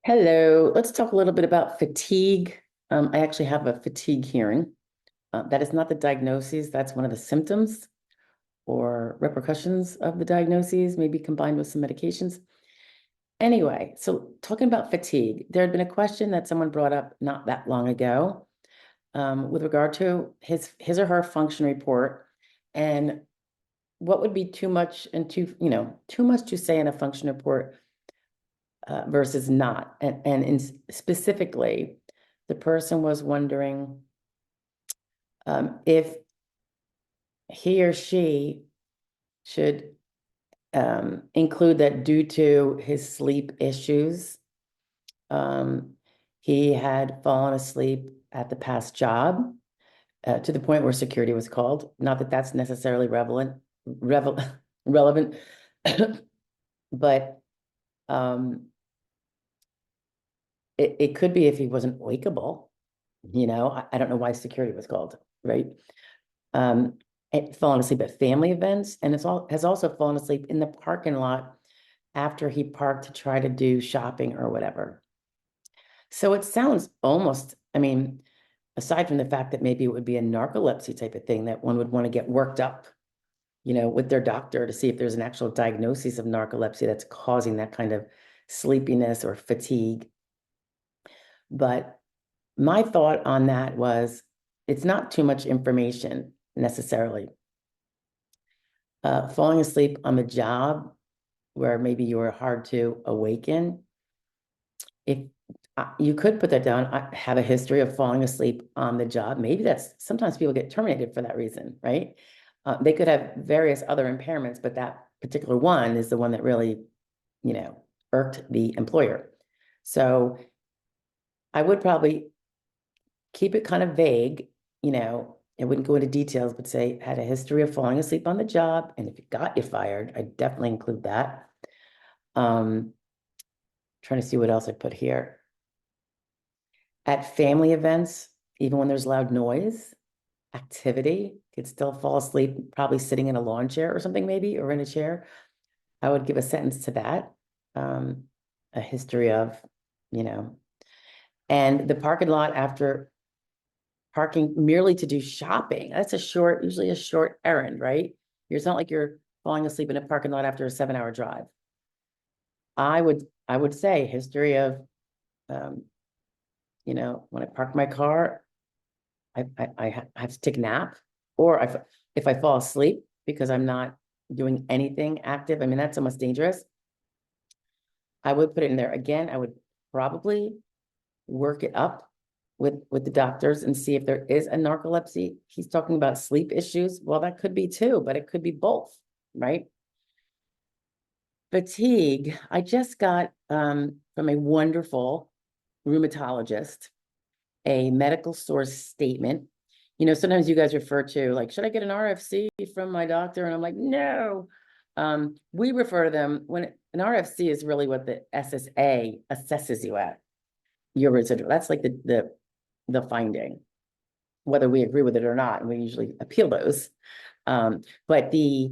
Hello, let's talk a little bit about fatigue. I actually have a fatigue hearing. That is not the diagnosis, that's one of the symptoms or repercussions of the diagnoses, maybe combined with some medications. Anyway, so talking about fatigue, there had been a question that someone brought up not that long ago with regard to his or her function report and what would be too much and too much to say in a function report versus not. Specifically, the person was wondering if he or she should include that due to his sleep issues, um, he had fallen asleep at the past job to the point where security was called. Not that that's necessarily relevant, but um, it could be if he wasn't wakeable. I don't know why security was called, right? Um, fallen asleep at family events, and has also fallen asleep in the parking lot after he parked to try to do shopping or whatever. So it sounds almost, I mean, aside from the fact that maybe it would be a narcolepsy type of thing that one would want to get worked up, with their doctor to see if there's an actual diagnosis of narcolepsy that's causing that kind of sleepiness or fatigue. But my thought on that was it's not too much information necessarily. Falling asleep on the job where maybe you were hard to awaken, if you could put that down, I have a history of falling asleep on the job. Maybe that's sometimes people get terminated for that reason, right? They could have various other impairments, but that particular one is the one that really, irked the employer. So I would probably keep it kind of vague, it wouldn't go into details, but say had a history of falling asleep on the job. And if it got you fired, I'd definitely include that. Trying to see what else I put here. At family events, even when there's loud noise, activity, could still fall asleep, probably sitting in a lawn chair or something, maybe, or in a chair. I would give a sentence to that. A history of, you know, and the parking lot after parking merely to do shopping. That's usually a short errand, right? It's not like you're falling asleep in a parking lot after a 7-hour drive. I would say history of, um, when I park my car, I have to take a nap, or if I fall asleep because I'm not doing anything active. I mean, that's almost dangerous. I would put it in there again. I would probably work it up with the doctors and see if there is a narcolepsy. He's talking about sleep issues. Well, that could be too, but it could be both, right? Fatigue. I just got from a wonderful rheumatologist a medical source statement. Sometimes you guys refer to like, should I get an RFC from my doctor? And I'm like, no. We refer to them when an RFC is really what the SSA assesses you at, your residual. That's like the finding, whether we agree with it or not, and we usually appeal those. But the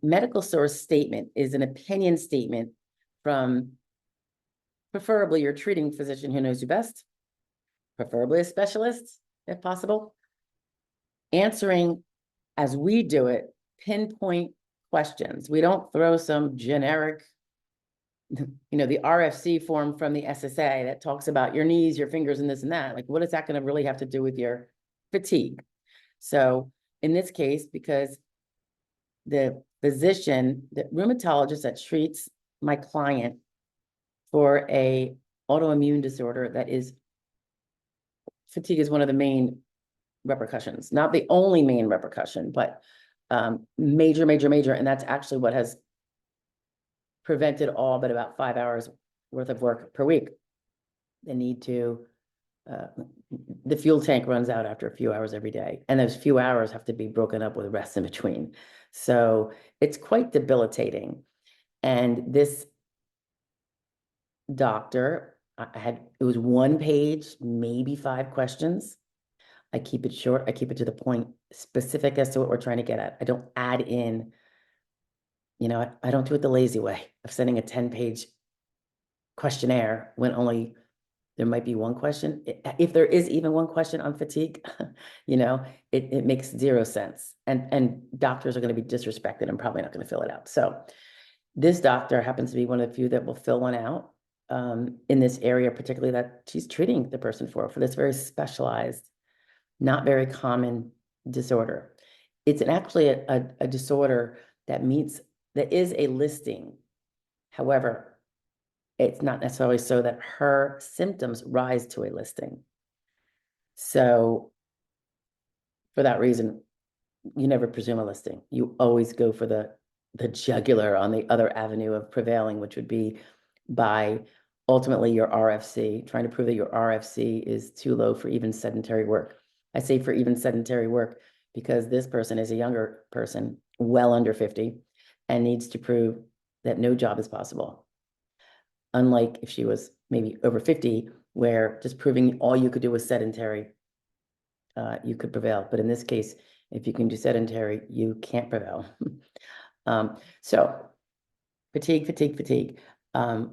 medical source statement is an opinion statement from preferably your treating physician who knows you best, preferably a specialist, if possible, answering, as we do it, pinpoint questions. We don't throw some generic, the RFC form from the SSA that talks about your knees, your fingers, and this and that. Like, what is that going to really have to do with your fatigue? So in this case, because the physician, the rheumatologist that treats my client for a autoimmune disorder that is fatigue is one of the main repercussions, not the only main repercussion, but major, major, major. And that's actually what has prevented all but about 5 hours worth of work per week. The need to, the fuel tank runs out after a few hours every day. And those few hours have to be broken up with rest in between. So it's quite debilitating. And this doctor, it was 1 page, maybe 5 questions. I keep it short. I keep it to the point, specific as to what we're trying to get at. I don't add in, I don't do it the lazy way of sending a 10-page questionnaire when only there might be one question. If there is even one question on fatigue, it makes zero sense. And doctors are going to be disrespected and probably not going to fill it out. So this doctor happens to be one of the few that will fill one out in this area, particularly that she's treating the person for this very specialized, not very common disorder. It's actually a disorder that is a listing. However, it's not necessarily so that her symptoms rise to a listing. So for that reason, you never presume a listing. You always go for the jugular on the other avenue of prevailing, which would be by ultimately your RFC, trying to prove that your RFC is too low for even sedentary work. I say for even sedentary work because this person is a younger person, well under 50, and needs to prove that no job is possible. Unlike if she was maybe over 50, where just proving all you could do was sedentary, you could prevail. But in this case, if you can do sedentary, you can't prevail. So fatigue.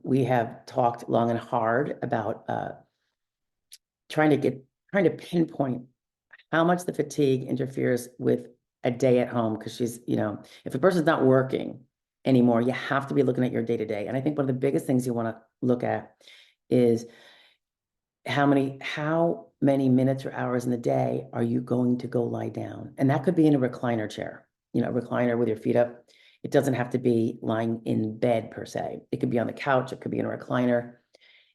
We have talked long and hard about trying to pinpoint how much the fatigue interferes with a day at home. Because she's, if a person's not working anymore, you have to be looking at your day-to-day. And I think one of the biggest things you want to look at is how many minutes or hours in the day are you going to go lie down? And that could be in a recliner chair, recliner with your feet up. It doesn't have to be lying in bed per se. It could be on the couch. It could be in a recliner.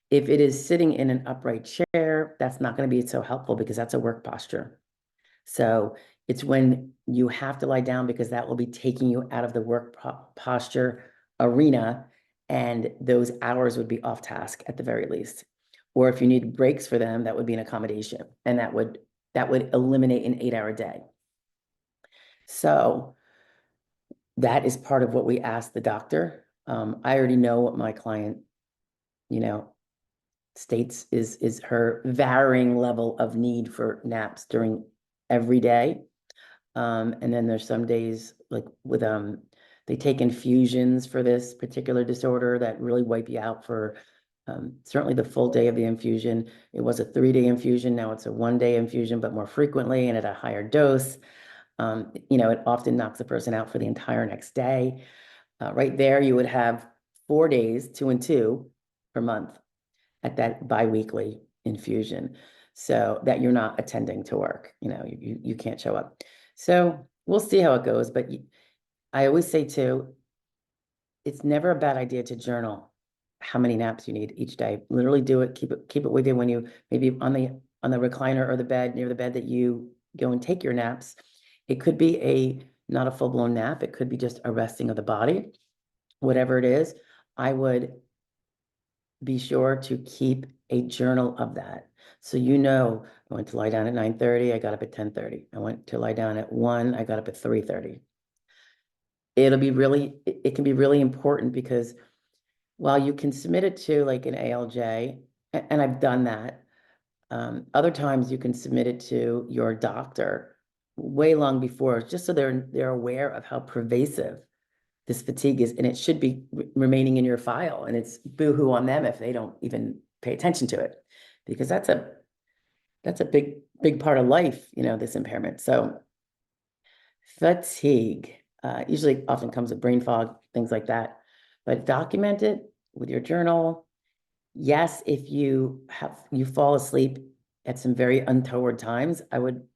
If it is sitting in an upright chair, that's not going to be so helpful because that's a work posture. So it's when you have to lie down because that will be taking you out of the work posture arena, and those hours would be off task at the very least. Or if you need breaks for them, that would be an accommodation, and that would eliminate an 8-hour day. So that is part of what we ask the doctor. I already know what my client, states is her varying level of need for naps during every day. And then there's some days like with they take infusions for this particular disorder that really wipe you out for certainly the full day of the infusion. It was a 3-day infusion. Now it's a 1-day infusion, but more frequently and at a higher dose. It often knocks the person out for the entire next day. Right there, you would have 4 days, 2 and 2 per month at that biweekly infusion, so that you're not attending to work. You can't show up. So we'll see how it goes. But I always say too, it's never a bad idea to journal how many naps you need each day. Literally do it. Keep it with you when you maybe on the recliner or the bed, near the bed that you go and take your naps. It could be not a full-blown nap. It could be just a resting of the body. Whatever it is, I would be sure to keep a journal of that. So I went to lie down at 9:30, I got up at 10:30. I went to lie down at 1, I got up at 3:30. It can be really important because while you can submit it to like an ALJ, and I've done that, other times you can submit it to your doctor way long before, just so they're aware of how pervasive this fatigue is, and it should be remaining in your file, and it's boohoo on them if they don't even pay attention to it, because that's a big part of life, this impairment. So fatigue usually often comes with brain fog, things like that, but document it with your journal. Yes, if you fall asleep at some very untoward times, I would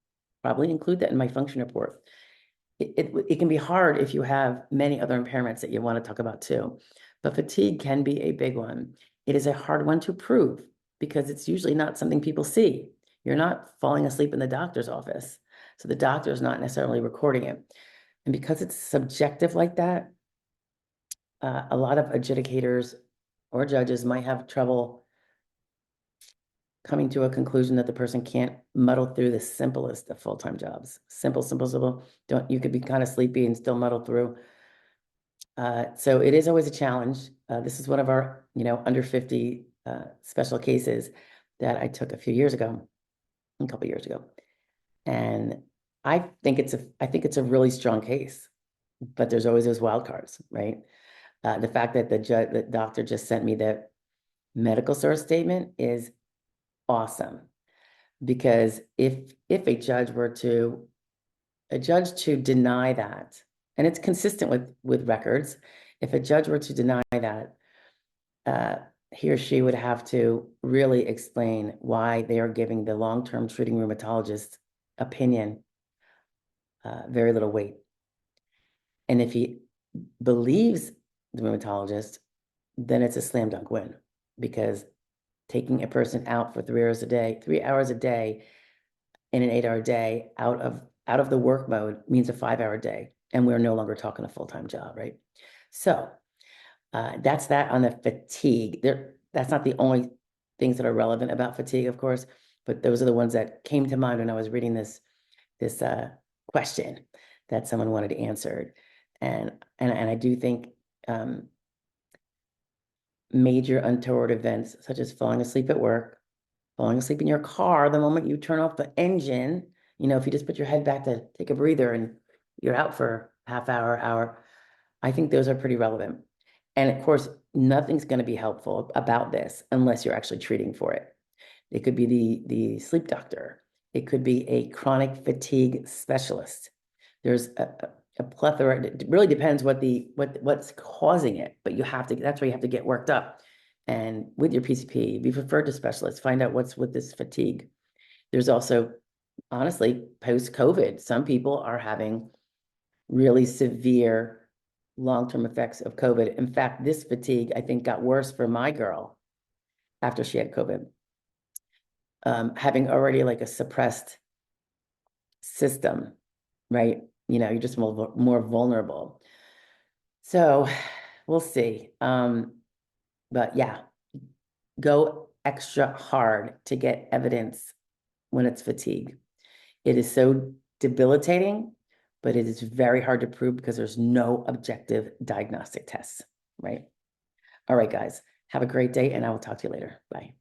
probably include that in my function report. It can be hard if you have many other impairments that you want to talk about too, but fatigue can be a big one. It is a hard one to prove because it's usually not something people see. You're not falling asleep in the doctor's office, so the doctor is not necessarily recording it. And because it's subjective like that, a lot of adjudicators or judges might have trouble coming to a conclusion that the person can't muddle through the simplest of full-time jobs. Simple. You could be kind of sleepy and still muddle through. So it is always a challenge. This is one of our, under 50 special cases that I took a couple years ago. And I think it's a really strong case, but there's always those wild cards, right? The fact that the doctor just sent me Medical source statement is awesome, because if a judge to deny that, and it's consistent with records, if a judge were to deny that, he or she would have to really explain why they are giving the long-term treating rheumatologist opinion very little weight. And if he believes the rheumatologist, then it's a slam dunk win, because taking a person out for 3 hours a day, 3 hours a day in an 8-hour day out of the work mode means a 5-hour day. And we're no longer talking a full-time job, right? So that's that on the fatigue. That's not the only things that are relevant about fatigue, of course, but those are the ones that came to mind when I was reading this question that someone wanted answered. And I do think major untoward events, such as falling asleep at work, falling asleep in your car the moment you turn off the engine, if you just put your head back to take a breather and you're out for half hour, I think those are pretty relevant. And of course, nothing's going to be helpful about this unless you're actually treating for it. It could be the sleep doctor. It could be a chronic fatigue specialist. There's a plethora. It really depends what's causing it, but that's where you have to get worked up. And with your PCP, be referred to specialists, find out what's with this fatigue. There's also, honestly, post-COVID, some people are having really severe long-term effects of COVID. In fact, this fatigue, I think, got worse for my girl after she had COVID. Having already like a suppressed system, right? You're just more vulnerable. So we'll see. But yeah, go extra hard to get evidence when it's fatigue. It is so debilitating, but it is very hard to prove because there's no objective diagnostic tests, right? All right, guys, have a great day, and I will talk to you later. Bye.